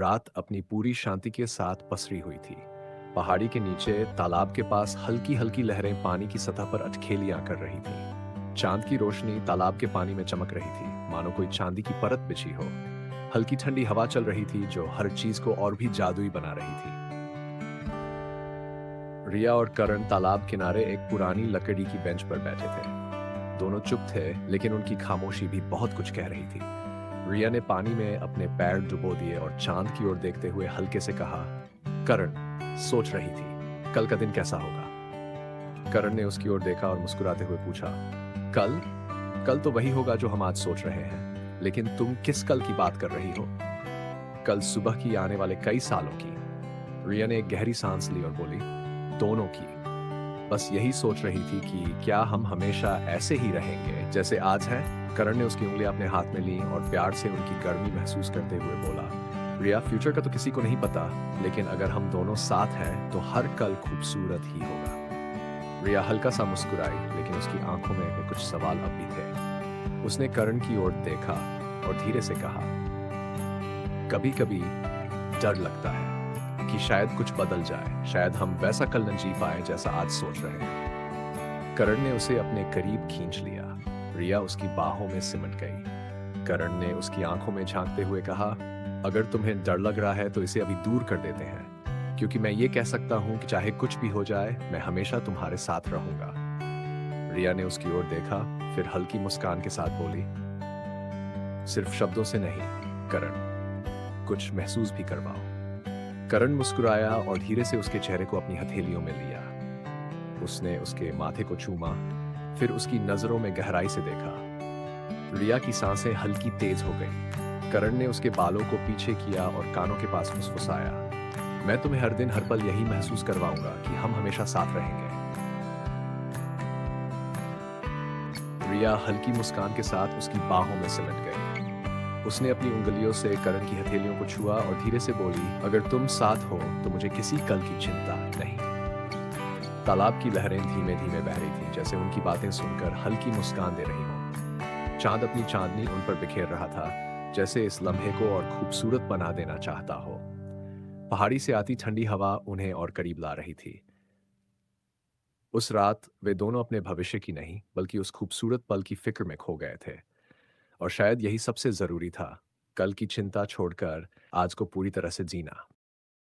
रात अपनी पूरी शांति के साथ पसरी हुई थी। पहाड़ी के नीचे तालाब के पास हल्की हल्की लहरें पानी की सतह पर अटखेलियां कर रही थीं। चांद की रोशनी तालाब के पानी में चमक रही थी, मानो कोई चांदी की परत बिछी हो। हल्की ठंडी हवा चल रही थी जो हर चीज को और भी जादुई बना रही थी। रिया और करण तालाब किनारे एक पुरानी लकड़ी की बेंच पर बैठे थे। दोनों चुप थे, लेकिन उनकी खामोशी भी बहुत कुछ कह रही थी। रिया ने पानी में अपने पैर डुबो दिए और चांद की ओर देखते हुए हल्के से कहा, करण, सोच रही थी कल का दिन कैसा होगा। करण ने उसकी ओर देखा और मुस्कुराते हुए पूछा, कल? कल तो वही होगा जो हम आज सोच रहे हैं, लेकिन तुम किस कल की बात कर रही हो? कल सुबह की, आने वाले कई सालों की। रिया ने एक गहरी सांस ली और बोली, दोनों की। बस यही सोच रही थी कि क्या हम हमेशा ऐसे ही रहेंगे जैसे आज है। करण ने उसकी उंगलियां अपने हाथ में ली और प्यार से उनकी गर्मी महसूस करते हुए बोला, रिया, फ्यूचर का तो किसी को नहीं पता, लेकिन अगर हम दोनों साथ हैं तो हर कल खूबसूरत ही होगा। रिया हल्का सा मुस्कुराई, लेकिन उसकी आंखों में कुछ सवाल अब भी थे। उसने करण की ओर देखा और धीरे से कहा, कभी कभी डर लगता है कि शायद कुछ बदल जाए, शायद हम वैसा कल न जी पाए जैसा आज सोच रहे हैं। करण ने उसे अपने करीब खींच लिया। रिया उसकी बाहों में सिमट गई। करण ने उसकी आंखों में झांकते हुए कहा, अगर तुम्हें डर लग रहा है तो इसे अभी दूर कर देते हैं, क्योंकि मैं ये कह सकता हूं कि चाहे कुछ भी हो जाए, मैं हमेशा तुम्हारे साथ रहूंगा। रिया ने उसकी ओर देखा, फिर हल्की मुस्कान के साथ बोली, सिर्फ शब्दों से नहीं करण, कुछ महसूस भी करवाओ। करण मुस्कुराया और धीरे से उसके चेहरे को अपनी हथेलियों में लिया। उसने उसके माथे को चूमा, फिर उसकी नजरों में गहराई से देखा। रिया की सांसें हल्की तेज हो गई। करण ने उसके बालों को पीछे किया और कानों के पास फुसफुसाया, मैं तुम्हें हर दिन हर पल यही महसूस करवाऊंगा कि हम हमेशा साथ रहेंगे। रिया हल्की मुस्कान के साथ उसकी बाहों में सिमट गई। उसने अपनी उंगलियों से करण की हथेलियों को छुआ और धीरे से बोली, अगर तुम साथ हो तो मुझे किसी कल की चिंता नहीं। तालाब की लहरें धीमे धीमे बह रही थीं, जैसे उनकी बातें सुनकर हल्की मुस्कान दे रही हो। चांद अपनी चांदनी उन पर बिखेर रहा था, जैसे इस लम्हे को और खूबसूरत बना देना चाहता हो। पहाड़ी से आती ठंडी हवा उन्हें और करीब ला रही थी। उस रात वे दोनों अपने भविष्य की नहीं, बल्कि उस खूबसूरत पल की फिक्र में खो गए थे। और शायद यही सबसे जरूरी था, कल की चिंता छोड़कर आज को पूरी तरह से जीना।